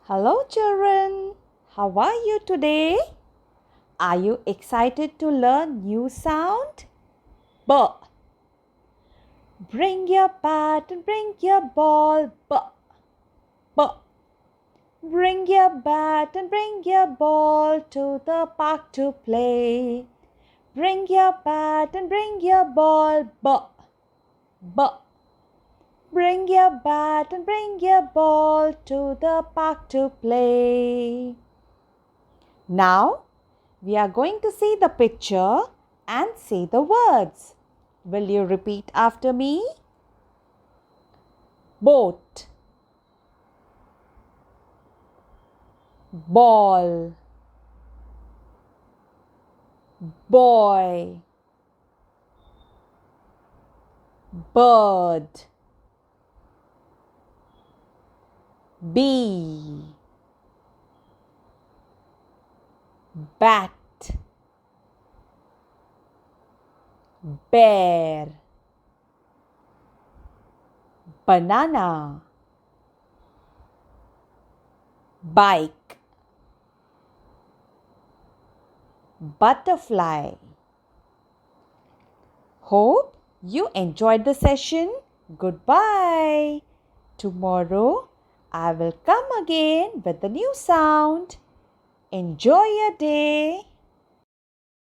Hello children, how are you today? Are you excited to learn new sound? B. Bring your bat and bring your ball. B. B. Bring your bat and bring your ball to the park to play. Bring your bat and bring your ball. B. B. Bring your bat and bring your ball to the park to play. Now, we are going to see the picture and say the words. Will you repeat after me? Boat, ball, boy, bird, bee, bat, bear, banana, bike, butterfly. Hope you enjoyed the session. Goodbye. Tomorrow I will come again with a new sound. Enjoy your day.